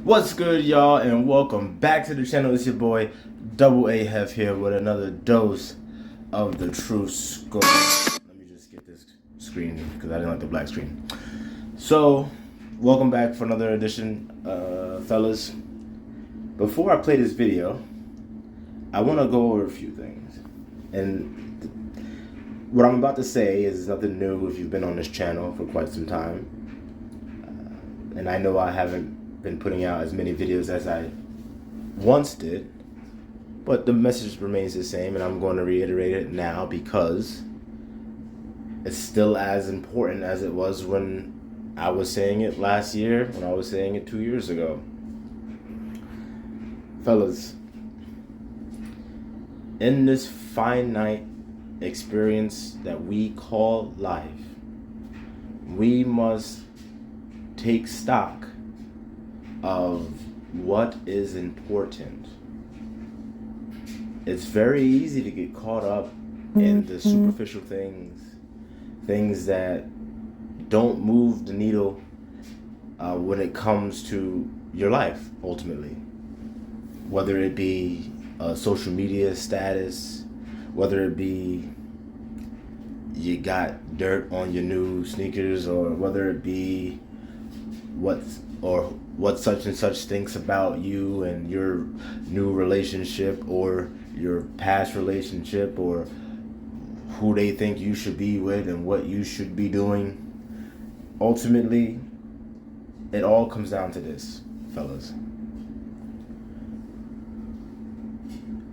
What's good, y'all, and welcome back to the channel. It's your boy Double A Hef here with another dose of the true score. Let me just get this screen because I didn't like the black screen. So, welcome back for another edition, fellas. Before I play this video, I want to go over a few things. And what I'm about to say is nothing new if you've been on this channel for quite some time. And I know I haven't been putting out as many videos as I once did, but the message remains the same, and I'm going to reiterate it now because it's still as important as it was when I was saying it last year, when I was saying it 2 years ago. Fellas, in this finite experience that we call life, we must take stock of what is important. It's very easy to get caught up in the superficial things that don't move the needle when it comes to your life, ultimately. Whether it be a social media status, whether it be you got dirt on your new sneakers, or whether it be what such and such thinks about you and your new relationship, or your past relationship, or who they think you should be with and what you should be doing. Ultimately, it all comes down to this, fellas.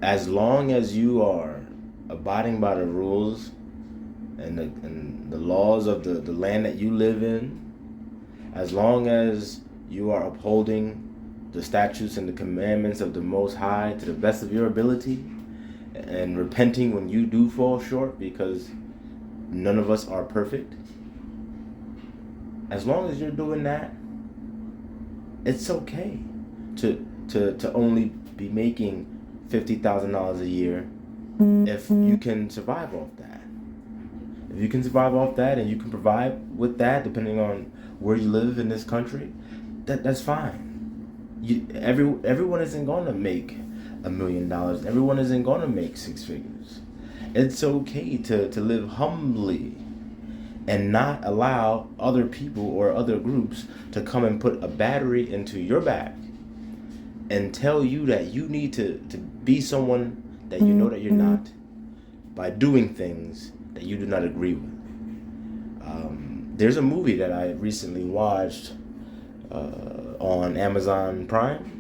As long as you are abiding by the rules and the laws of the land that you live in, as long as you are upholding the statutes and the commandments of the Most High to the best of your ability, and repenting when you do fall short, because none of us are perfect. As long as you're doing that, it's okay to only be making $50,000 a year if you can survive off that. If you can survive off that and you can provide with that, depending on where you live in this country, that's fine. Everyone isn't going to make $1 million. Everyone isn't going to make six figures. It's okay to live humbly and not allow other people or other groups to come and put a battery into your back and tell you that you need to be someone that you know that you're not, by doing things that you do not agree with. There's a movie that I recently watched on Amazon Prime.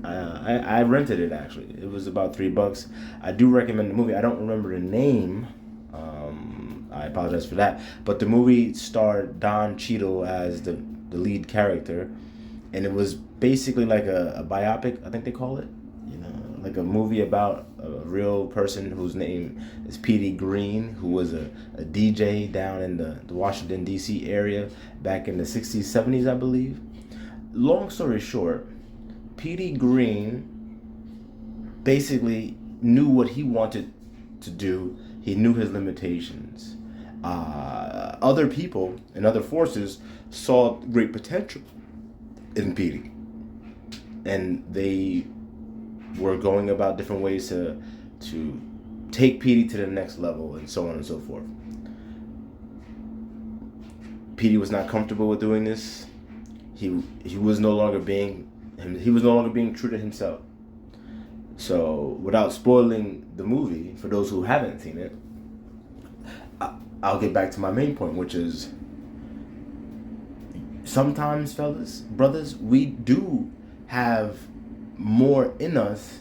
I rented it, actually. It was about $3. I do recommend the movie. I don't remember the name. I apologize for that. But the movie starred Don Cheadle as the lead character, and it was basically like a biopic, I think they call it. Like a movie about a real person whose name is P.D. Green, who was a DJ down in the Washington, D.C. area back in the 60s, 70s, I believe. Long story short, P.D. Green basically knew what he wanted to do. He knew his limitations. Other people and other forces saw great potential in P.D. And they were going about different ways to take P.D. to the next level, and so on and so forth. P.D. was not comfortable with doing this. He was no longer being true to himself. So, without spoiling the movie for those who haven't seen it, I'll get back to my main point, which is sometimes, fellas, brothers, we do have more in us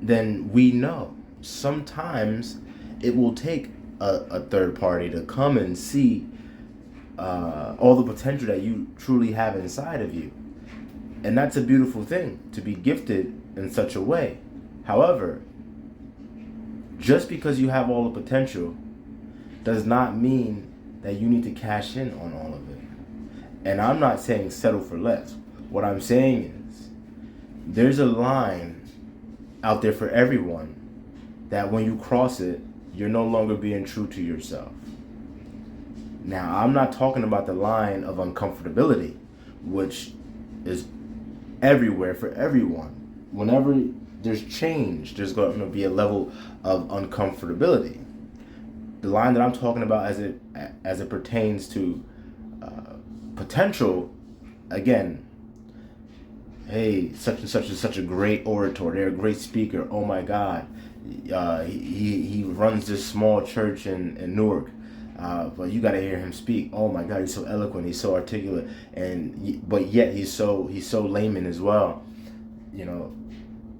than we know. Sometimes it will take a third party to come and see all the potential that you truly have inside of you. And that's a beautiful thing, to be gifted in such a way. However, just because you have all the potential does not mean that you need to cash in on all of it. And I'm not saying settle for less. What I'm saying is, there's a line out there for everyone that when you cross it, you're no longer being true to yourself. Now, I'm not talking about the line of uncomfortability, which is everywhere for everyone. Whenever there's change, there's going to be a level of uncomfortability. The line that I'm talking about as it pertains to potential, again, hey, such and such is such a great orator. They're a great speaker. Oh my God, he runs this small church in Newark. But you got to hear him speak. Oh my God, he's so eloquent. He's so articulate, but yet he's so layman as well. You know,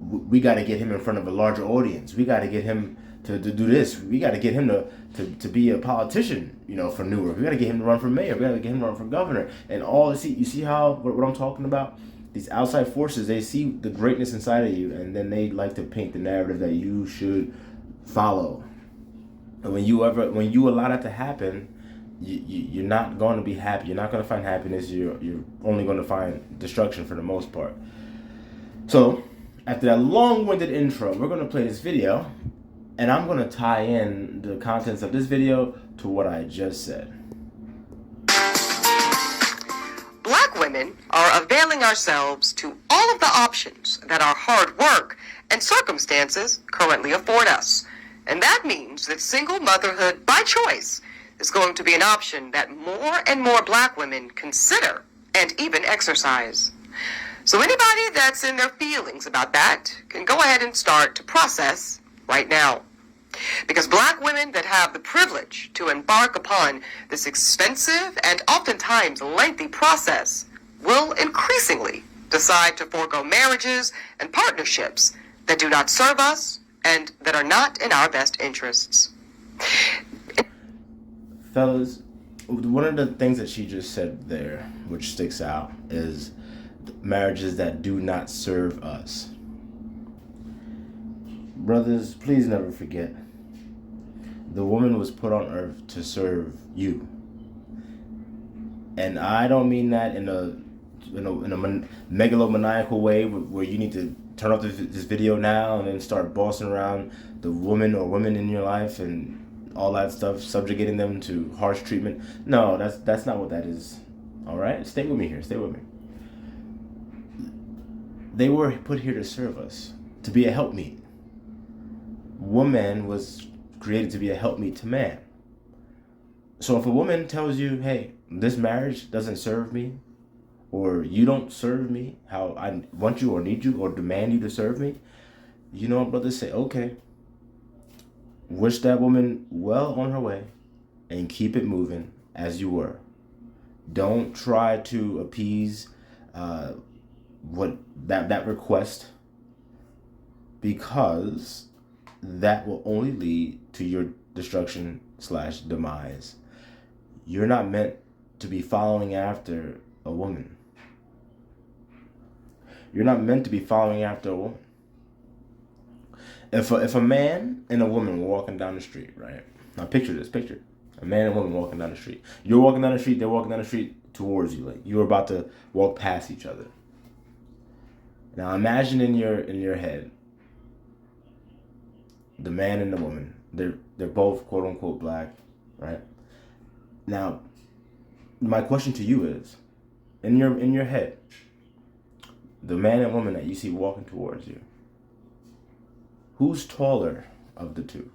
we got to get him in front of a larger audience. We got to get him to do this. We got to get him to be a politician. You know, for Newark. We got to get him to run for mayor. We got to get him to run for governor. And all you see how what I'm talking about. These outside forces, they see the greatness inside of you, and then they like to paint the narrative that you should follow. And when you allow that to happen, you're not going to be happy. You're not going to find happiness. You're only going to find destruction for the most part. So, after that long-winded intro, we're going to play this video, and I'm going to tie in the contents of this video to what I just said. Black women are availing ourselves to all of the options that our hard work and circumstances currently afford us. And that means that single motherhood by choice is going to be an option that more and more black women consider and even exercise. So anybody that's in their feelings about that can go ahead and start to process right now. Because black women that have the privilege to embark upon this expensive and oftentimes lengthy process will increasingly decide to forego marriages and partnerships that do not serve us and that are not in our best interests. Fellas, one of the things that she just said there, which sticks out, is marriages that do not serve us. Brothers, please never forget, the woman was put on earth to serve you. And I don't mean that in a megalomaniacal way where you need to turn off this video now and then start bossing around the woman or women in your life and all that stuff, subjugating them to harsh treatment. No, that's not what that is. All right? Stay with me here. Stay with me. They were put here to serve us, to be a helpmeet. Woman was created to be a helpmeet to man. So if a woman tells you, hey, this marriage doesn't serve me, or you don't serve me how I want you or need you or demand you to serve me, you know what, brothers, say, okay. Wish that woman well on her way and keep it moving as you were. Don't try to appease what that request, because that will only lead to your destruction / demise. You're not meant to be following after a woman. You're not meant to be following after a woman. If a man and a woman were walking down the street, right? Now picture this, picture a man and a woman walking down the street. You're walking down the street, they're walking down the street towards you. Like you're about to walk past each other. Now imagine in your head, the man and the woman, they're both quote unquote black, right? Now, my question to you is, in your head, the man and woman that you see walking towards you, who's taller of the two?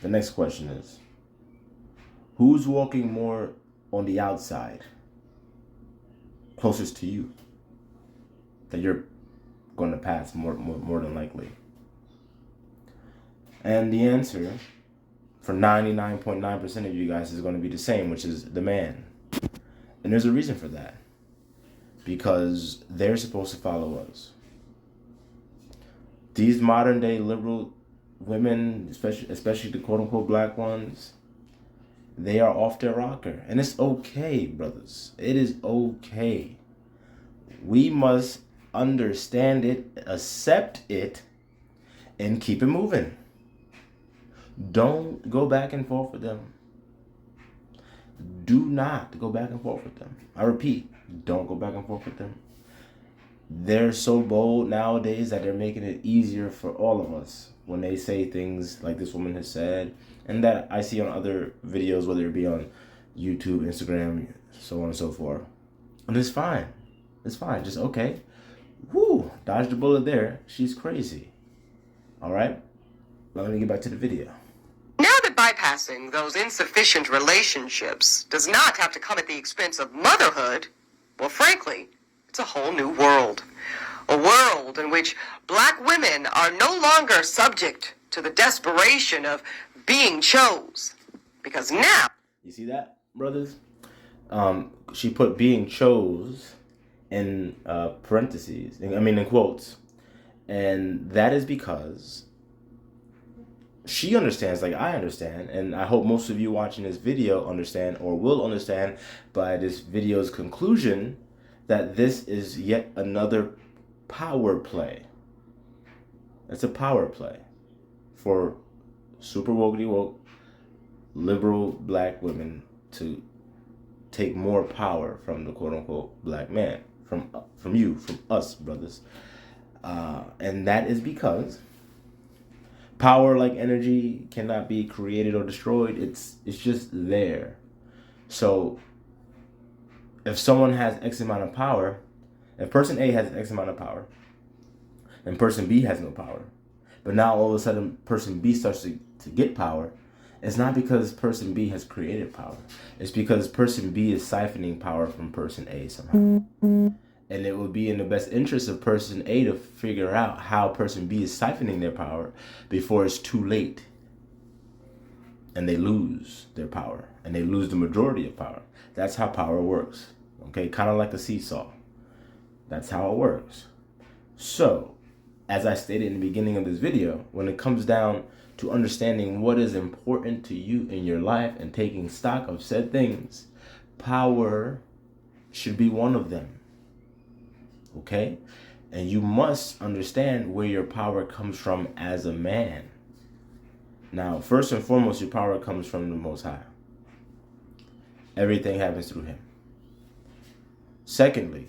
The next question is, who's walking more on the outside, closest to you, that you're going to pass more than likely? And the answer for 99.9% of you guys is going to be the same, which is the man. And there's a reason for that. Because they're supposed to follow us. These modern day liberal women, especially the quote unquote black ones, they are off their rocker. And it's okay, brothers. It is okay. We must understand it, accept it, and keep it moving. Don't go back and forth with them. Do not go back and forth with them. I repeat, don't go back and forth with them. They're so bold nowadays that they're making it easier for all of us when they say things like this woman has said, and that I see on other videos, whether it be on YouTube, Instagram, so on and so forth. And it's fine. It's fine. Just okay. Whoo, dodged the bullet there. She's crazy. All right. Let me get back to the video. Now that bypassing those insufficient relationships does not have to come at the expense of motherhood, well, frankly, it's a whole new world. A world in which black women are no longer subject to the desperation of being chose. Because now... You see that, brothers? She put being chose in parentheses. I mean, in quotes. And that is because she understands, like I understand, and I hope most of you watching this video understand or will understand by this video's conclusion that this is yet another power play. It's a power play for super woke liberal black women to take more power from the quote-unquote black man, from you, from us, brothers. And that is because power, like energy, cannot be created or destroyed. It's just there. So if someone has X amount of power, if person A has X amount of power, and person B has no power, but now all of a sudden person B starts to get power, it's not because person B has created power. It's because person B is siphoning power from person A somehow. And it would be in the best interest of person A to figure out how person B is siphoning their power before it's too late. And they lose their power. And they lose the majority of power. That's how power works. Okay, kind of like a seesaw. That's how it works. So, as I stated in the beginning of this video, when it comes down to understanding what is important to you in your life and taking stock of said things, power should be one of them. Okay? And you must understand where your power comes from as a man. Now, first and foremost, your power comes from the Most High. Everything happens through Him. Secondly,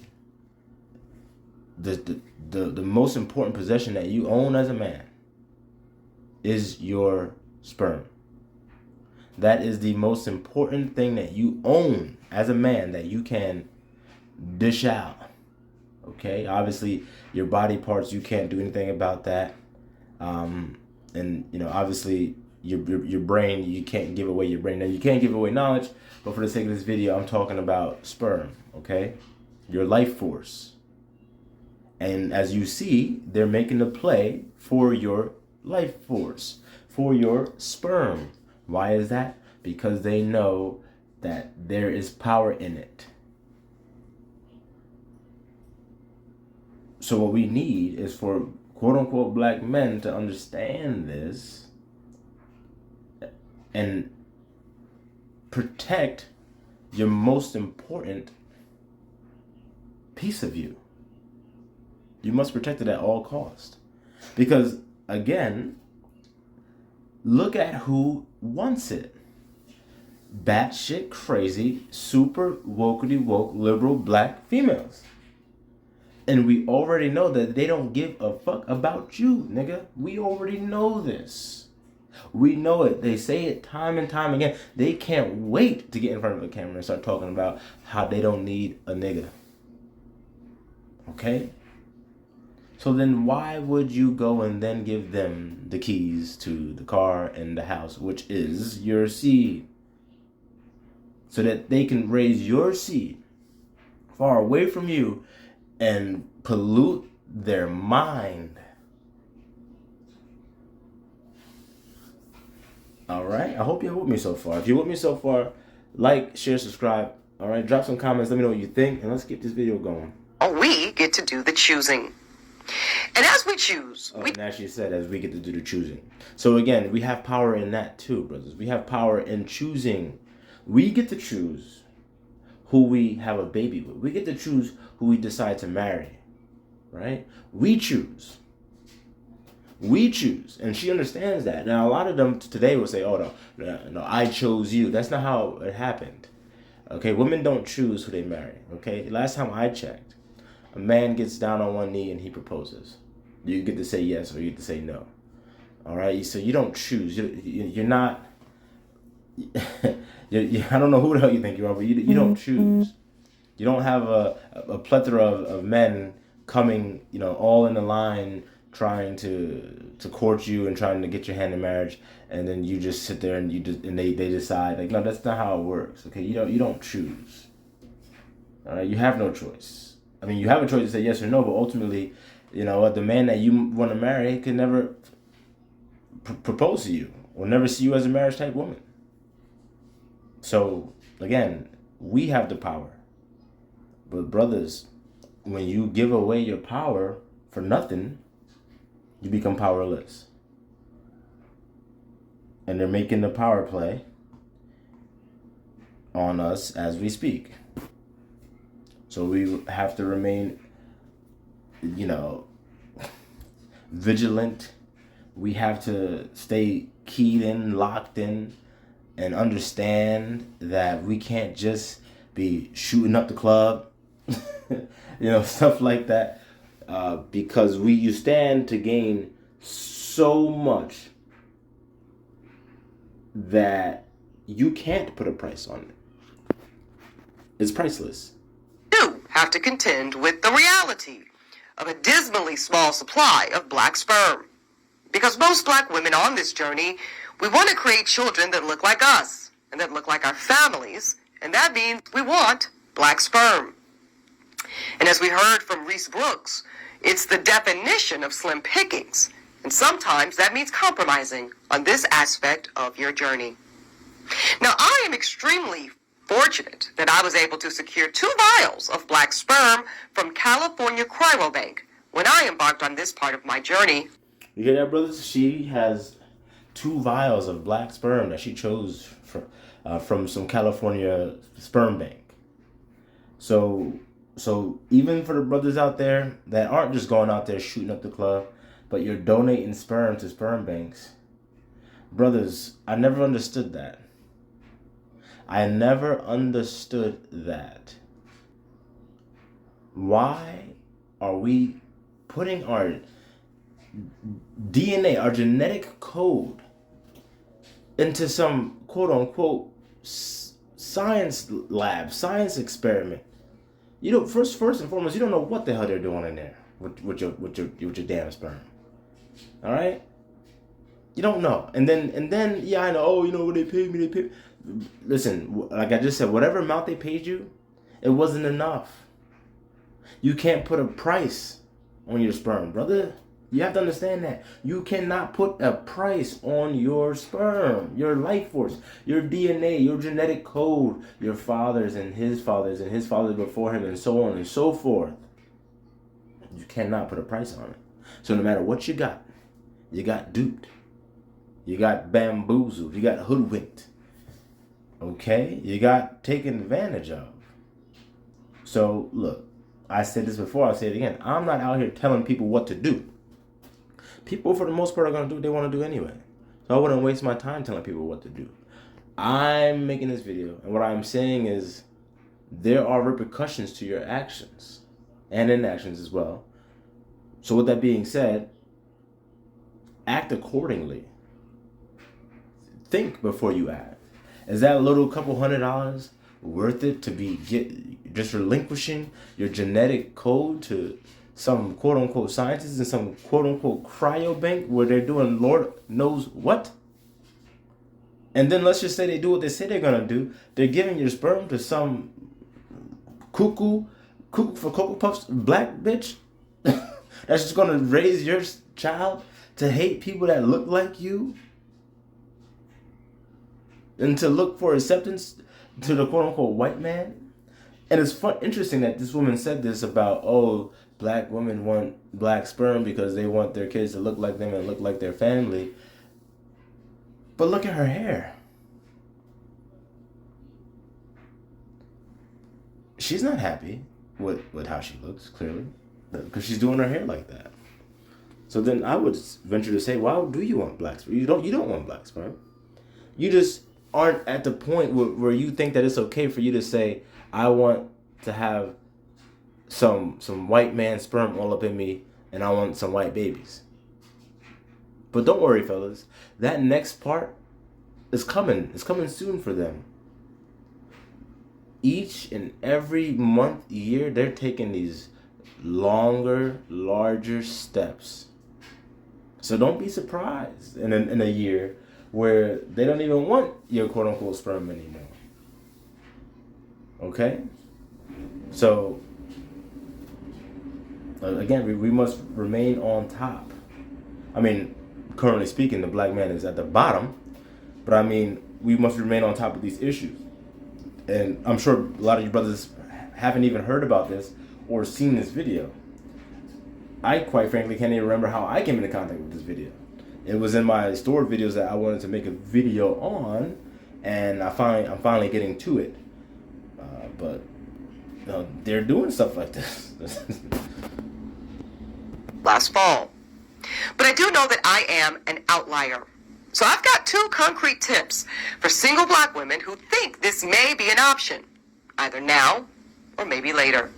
the most important possession that you own as a man is your sperm. That is the most important thing that you own as a man that you can dish out. Okay, obviously your body parts, you can't do anything about that. And you know, obviously your brain, you can't give away your brain. Now you can't give away knowledge, but for the sake of this video, I'm talking about sperm. Okay, your life force. And as you see, they're making a play for your life force, for your sperm. Why is that? Because they know that there is power in it. So what we need is for quote-unquote black men to understand this and protect your most important piece of you. You must protect it at all costs. Because, again, look at who wants it. Batshit crazy, super wokety woke, liberal black females. And we already know that they don't give a fuck about you, nigga. We already know this. We know it. They say it time and time again. They can't wait to get in front of a camera and start talking about how they don't need a nigga. Okay? So then why would you go and then give them the keys to the car and the house, which is your seed? So that they can raise your seed far away from you and pollute their mind. All right? I hope you're with me so far. If you're with me so far, like, share, subscribe. All right? Drop some comments. Let me know what you think. And let's get this video going. We get to do the choosing. And as we choose... And as she said, as we get to do the choosing. So again, we have power in that too, brothers. We have power in choosing. We get to choose who we have a baby with. We get to choose who we decide to marry. Right? We choose. We choose. And she understands that. Now, a lot of them today will say, oh, no, I chose you. That's not how it happened. Okay? Women don't choose who they marry. Okay? Last time I checked, a man gets down on one knee and he proposes. You get to say yes or you get to say no. All right? So you don't choose. You're not... I don't know who the hell you think you are, but you don't choose. You don't have a plethora of men coming, all in the line trying to court you and trying to get your hand in marriage, and then you just sit there and they decide, like, no, that's not how it works. Okay, you don't choose. All right, you have no choice. I mean, you have a choice to say yes or no, but ultimately, the man that you want to marry can never propose to you or never see you as a marriage type woman. So again, we have the power. But brothers, when you give away your power for nothing, you become powerless. And they're making the power play on us as we speak. So we have to remain, vigilant. We have to stay keyed in, locked in, and understand that we can't just be shooting up the club, stuff like that, because you stand to gain so much that you can't put a price on it. It's priceless. You have to contend with the reality of a dismally small supply of black sperm. Because most black women on this journey, we want to create children that look like us and that look like our families, and that means we want black sperm. And as we heard from Reese Brooks, it's the definition of slim pickings, and sometimes that means compromising on this aspect of your journey. Now, I am extremely fortunate that I was able to secure 2 vials of black sperm from California Cryobank when I embarked on this part of my journey. You hear that, brothers? She has 2 vials of black sperm that she chose from some California sperm bank. So even for the brothers out there that aren't just going out there shooting up the club, but you're donating sperm to sperm banks, brothers, I never understood that. I never understood that. Why are we putting our DNA, our genetic code, into some quote-unquote science lab, science experiment? First and foremost, you don't know what the hell they're doing in there with your damn sperm. All right? You don't know. And then yeah, I know. Oh, what they paid me? They paid. Listen, like I just said, whatever amount they paid you, it wasn't enough. You can't put a price on your sperm, brother. You have to understand that. You cannot put a price on your sperm, your life force, your DNA, your genetic code, your fathers and his fathers before him, and so on and so forth. You cannot put a price on it. So no matter what you got duped. You got bamboozled. You got hoodwinked. Okay? You got taken advantage of. So, look, I said this before, I'll say it again. I'm not out here telling people what to do. People, for the most part, are going to do what they want to do anyway. So I wouldn't waste my time telling people what to do. I'm making this video, and what I'm saying is there are repercussions to your actions and inactions as well. So with that being said, act accordingly. Think before you act. Is that little couple $100 worth it to be just relinquishing your genetic code to some quote-unquote scientists and some quote-unquote cryobank where they're doing Lord knows what? And then let's just say they do what they say they're going to do. They're giving your sperm to some cuckoo for Cocoa Puffs black bitch that's just going to raise your child to hate people that look like you and to look for acceptance to the quote-unquote white man. And it's interesting that this woman said this about, black women want black sperm because they want their kids to look like them and look like their family. But look at her hair. She's not happy with how she looks, clearly, because she's doing her hair like that. So then I would venture to say, why do you want black sperm? You don't want black sperm. You just aren't at the point where you think that it's okay for you to say, I want to have some white man sperm all up in me, and I want some white babies. But don't worry, fellas. That next part is coming. It's coming soon for them. each and every month, year, they're taking these longer, larger steps. So don't be surprised in a year where they don't even want your quote unquote sperm anymore. Okay? So, again, we must remain on top. I mean, currently speaking, the black man is at the bottom, but I mean, we must remain on top of these issues. And I'm sure a lot of you brothers haven't even heard about this or seen this video. I quite frankly can't even remember how I came into contact with this video. It was in my stored videos that I wanted to make a video on, and I'm finally getting to it. But they're doing stuff like this. Last fall. But I do know that I am an outlier. So I've got 2 concrete tips for single black women who think this may be an option, either now or maybe later.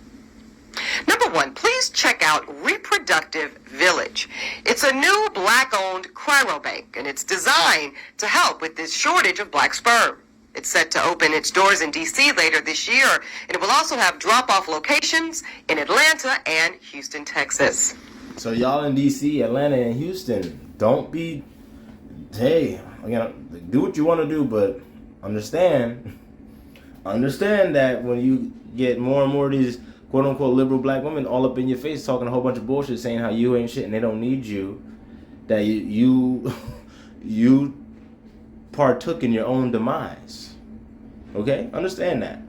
Number 1, please check out Reproductive Village. It's a new black-owned cryobank, and it's designed to help with this shortage of black sperm. It's set to open its doors in D.C. later this year, and it will also have drop-off locations in Atlanta and Houston, Texas. So y'all in D.C., Atlanta, and Houston, don't be, hey, again, do what you want to do, but understand that when you get more and more of these quote-unquote liberal black women all up in your face talking a whole bunch of bullshit saying how you ain't shit and they don't need you, that you partook in your own demise. Okay? Understand that.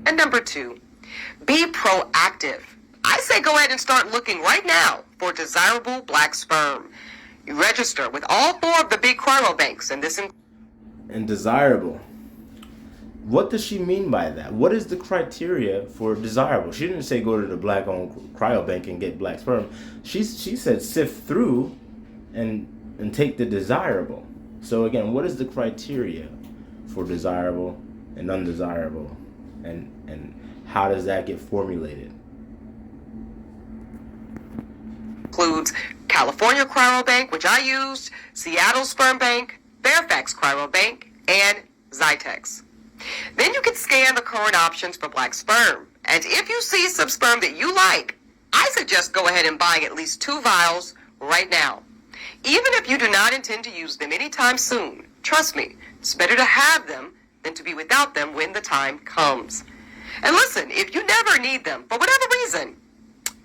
And number 2, be proactive. I say go ahead and start looking right now for desirable black sperm. You register with all 4 of the big cryobanks, and this and desirable. What does she mean by that? What is the criteria for desirable? She didn't say go to the black-owned cryobank and get black sperm. She said sift through and take the desirable. So again, what is the criteria for desirable and undesirable? And how does that get formulated? includes California Cryobank, which I used, Seattle Sperm Bank, Fairfax Cryobank, and Zytex. Then you can scan the current options for black sperm. And if you see some sperm that you like, I suggest go ahead and buying at least 2 vials right now. Even if you do not intend to use them anytime soon, trust me, it's better to have them than to be without them when the time comes. And listen, if you never need them, for whatever reason,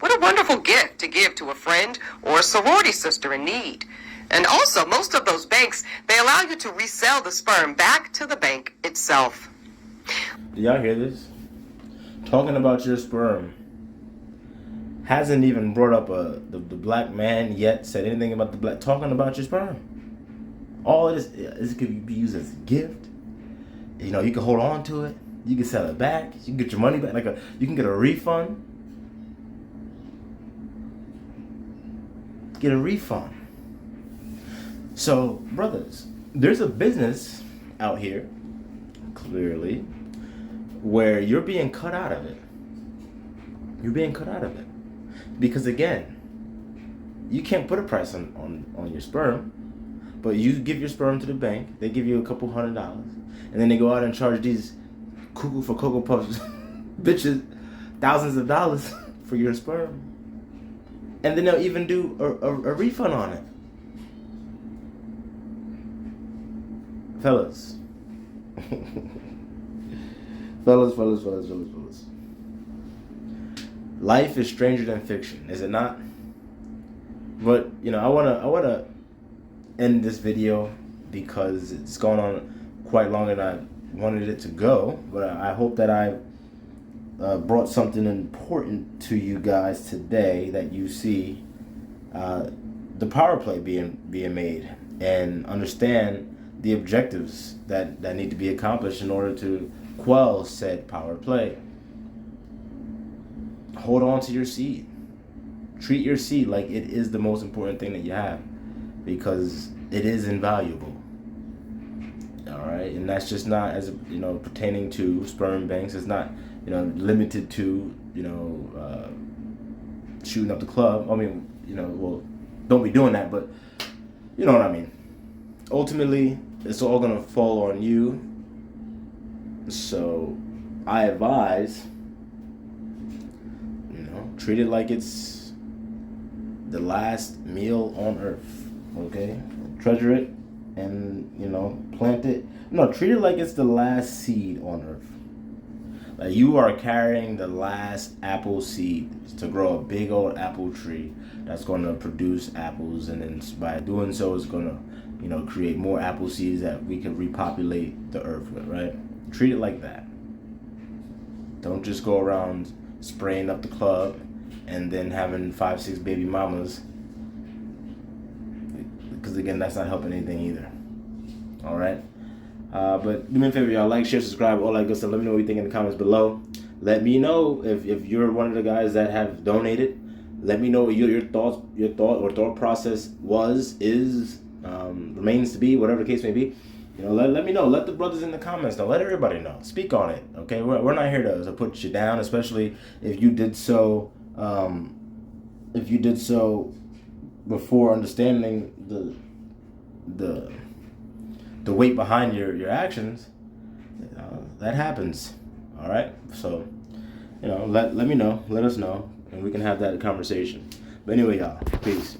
what a wonderful gift to give to a friend or a sorority sister in need. And also, most of those banks, they allow you to resell the sperm back to the bank itself. Do y'all hear this? Talking about your sperm hasn't even brought up the black man yet, said anything about the black, talking about your sperm. All it is it could be used as a gift. You know, you can hold on to it. You can sell it back. You can get your money back. You can get a refund. Get a refund. So, brothers, there's a business out here, clearly, where you're being cut out of it. You're being cut out of it. Because again, you can't put a price on your sperm, but you give your sperm to the bank, they give you a couple $100, and then they go out and charge these cuckoo for Cocoa Puffs bitches thousands of dollars for your sperm. And then they'll even do a refund on it. Fellas. Fellas. Life is stranger than fiction, is it not? But, you know, I wanna end this video because it's gone on quite longer than I wanted it to go. But I hope that I brought something important to you guys today, that you see the power play being made and understand the objectives that need to be accomplished in order to quell said power play. Hold on to your seed. Treat your seed like it is the most important thing that you have, because it is invaluable. All right, and that's just not, as you know, pertaining to sperm banks. It's not, you know, limited to, you know, shooting up the club. I mean, you know, well, don't be doing that, but you know what I mean. Ultimately, it's all gonna fall on you So I advise, treat it like it's the last meal on earth. Okay? Treasure it and, plant it. No, treat it like it's the last seed on earth. Like you are carrying the last apple seed to grow a big old apple tree that's going to produce apples, and then by doing so, it's going to, create more apple seeds that we can repopulate the earth with, right? Treat it like that. Don't just go around spraying up the club and then having 5-6 baby mamas, because again, that's not helping anything either. All right. But do me a favor, y'all. Like, share, subscribe, all that good stuff. Let me know what you think in the comments below. Let me know if you're one of the guys that have donated. Let me know what your thought process is, remains to be, whatever the case may be. Let me know. Let the brothers in the comments know. Let everybody know. Speak on it. Okay, we're not here to put you down, especially if you did so. If you did so before understanding the weight behind your actions, that happens. All right, so let me know, let us know, and we can have that conversation. But anyway, y'all, peace.